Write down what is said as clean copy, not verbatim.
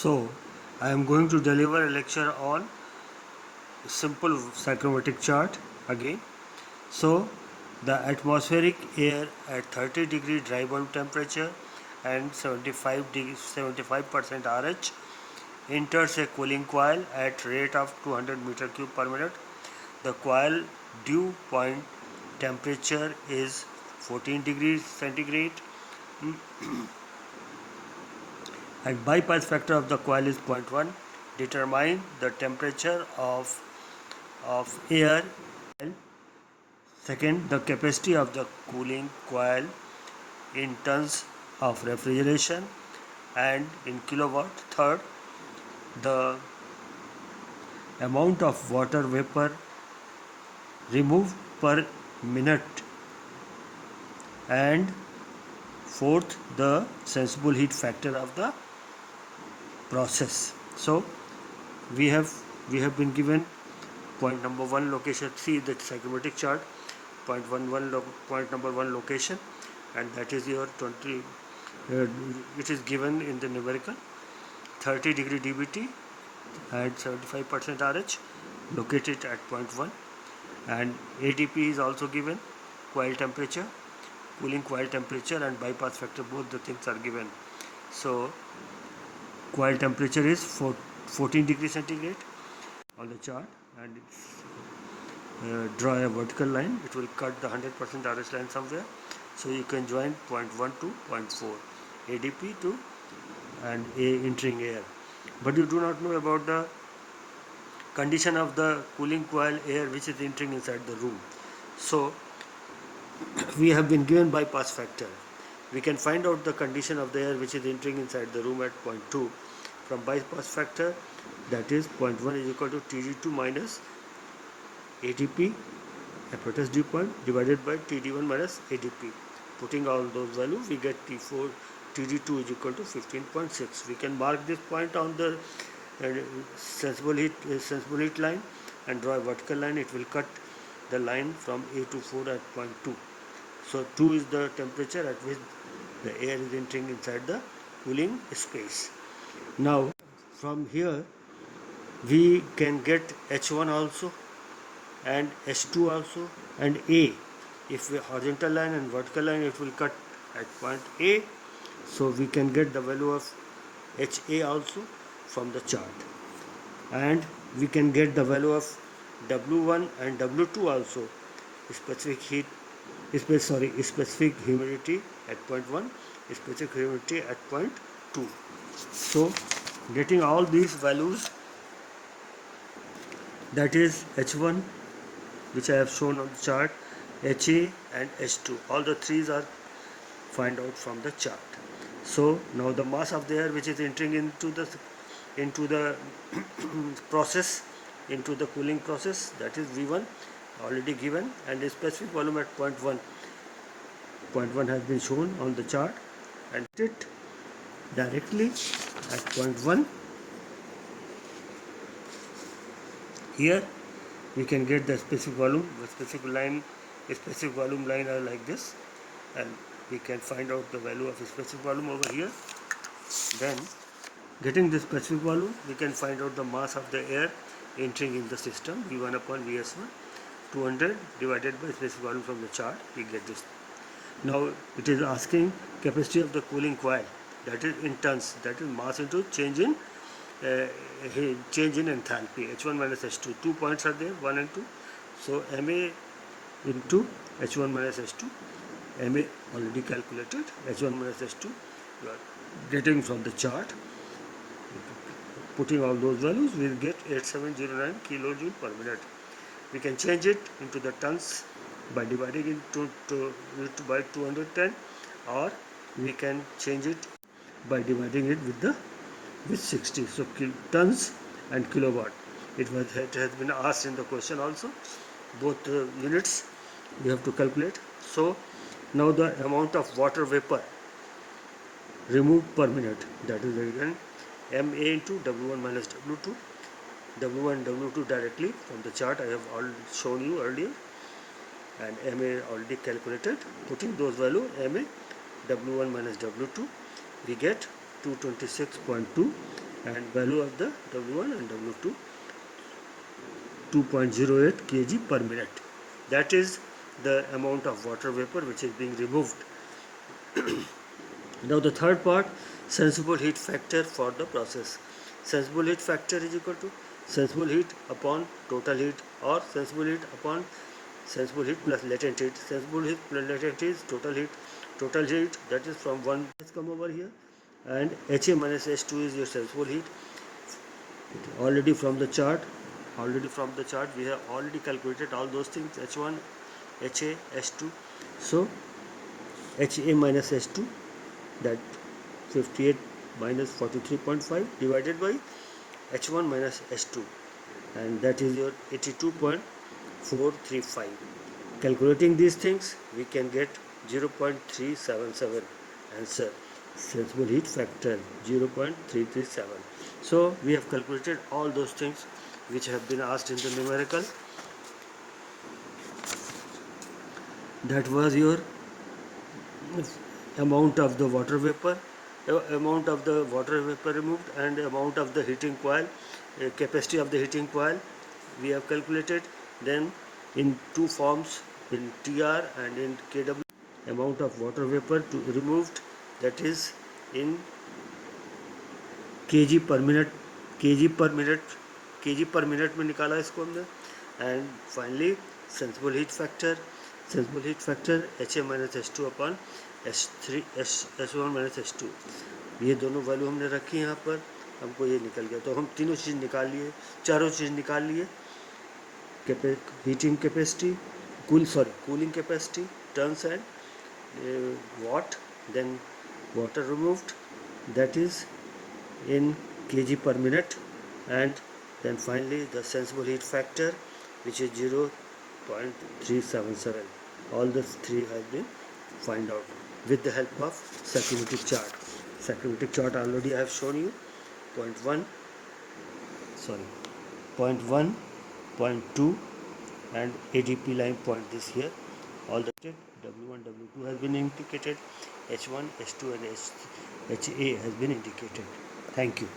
So, I am going to deliver a lecture on simple psychrometric chart again. So, the atmospheric air at 30 degree dry bulb temperature and 75% RH enters a cooling coil at rate of 200 meter cube per minute. The coil dew point temperature is 14 degrees centigrade and bypass factor of the coil is 0.1. Determine the temperature of air. Second, the capacity of the cooling coil in tons of refrigeration and in kilowatt. Third, the amount of water vapor removed per minute. And fourth, the sensible heat factor of the process. So we have been given point number 1 location. See the psychrometric chart. Point number 1 location, and that is your 20. It is given in the numerical 30 degree dBT and 75% RH located at point 1, and ADP is also given, coil temperature, cooling coil temperature and bypass factor, both the things are given. So coil temperature is 14 degrees centigrade on the chart, and it's draw a vertical line. It will cut the 100% RH line somewhere, so you can join point 1 to point 4 ADP to and A entering air, but you do not know about the condition of the cooling coil air which is entering inside the room. So we have been given bypass factor. We can find out the condition of the air which is entering inside the room at point 2 from bypass factor, that is point 1 is equal to Td2 minus ATP apparatus dew point divided by Td1 minus ADP. Putting all those values, we get T4 Td2 is equal to 15.6. We can mark this point on the sensible heat line and draw a vertical line. It will cut the line from A to 4 at point 2. So 2 is the temperature at which the air is entering inside the cooling space. Now from here we can get H1 also and H2 also and A. If we horizontal line and vertical line, it will cut at point A, so we can get the value of HA also from the chart, and we can get the value of W1 and W2 also, specific humidity at point 1, specific humidity at point 2. So getting all these values, that is H1 which I have shown on the chart, HA and H2, all the threes are find out from the chart. So now the mass of the air which is entering into the process, into the cooling process, that is V1 already given, and the specific volume at point 1 has been shown on the chart, and it directly at point 1. Here we can get the specific volume. The specific volume line are like this, and we can find out the value of the specific volume over here. Then getting the specific volume, we can find out the mass of the air entering in the system, V1 upon Vs1, 200 divided by specific volume from the chart, we get this. Now it is asking capacity of the cooling coil, that is in tons, that is mass into change in enthalpy, H1 minus H2. 2 points are there, 1 and 2. So MA into H1 minus H2, MA already calculated, H1 minus H2 you are getting from the chart. Putting all those values, we will get 8709 kilojoule per minute. We can change it into the tons by dividing it by 210, or we can change it by dividing it with 60. So tons and kilowatt. It has been asked in the question also. Both units you have to calculate. So now the amount of water vapor removed per minute, that is again MA into W1 minus W2. W1 W2 directly from the chart I have already shown you earlier, and MA already calculated. Putting those value, MA W1 minus W2, we get 226.2 and value of the W1 and W2 2.08 kg per minute. That is the amount of water vapor which is being removed. Now the third part, sensible heat factor for the process. Sensible heat factor is equal to sensible heat upon total heat, or sensible heat upon sensible heat plus latent heat. Sensible heat plus latent heat is total heat. Total heat, that is from 1 has come over here, and HA minus H2 is your sensible heat. Already from the chart, we have already calculated all those things, H1, HA, H2. So HA minus H2, that 58 minus 43.5 divided by H1 minus H2, and that is your 82.435. Calculating these things, we can get 0.377 answer. Sensible heat factor 0.337. So we have calculated all those things which have been asked in the numerical. That was your amount of the water vapor, removed, and amount of the heating coil, capacity of the heating coil we have calculated. Then in two forms, in TR and in kW, amount of water vapor to removed, that is in kg per minute, में निकाला इसको हमने. And finally sensible heat factor, HA minus H2 upon H1 minus H2, ये दोनों value हमने रखी यहाँ पर, हमको ये निकल गया. तो हम तीनों चीज़ निकाल लिए, चारों चीज़ निकाल लिए. Heating capacity, cooling capacity, turns and watt, then water removed, that is in kg per minute, and then finally the sensible heat factor, which is 0.377. All the three have been find out with the help of psychrometric chart. Psychrometric chart already I have shown you. Point 1, 0.2, and ADP line point this here. All the W1, W2 has been indicated, H1, H2 and HA has been indicated. Thank you.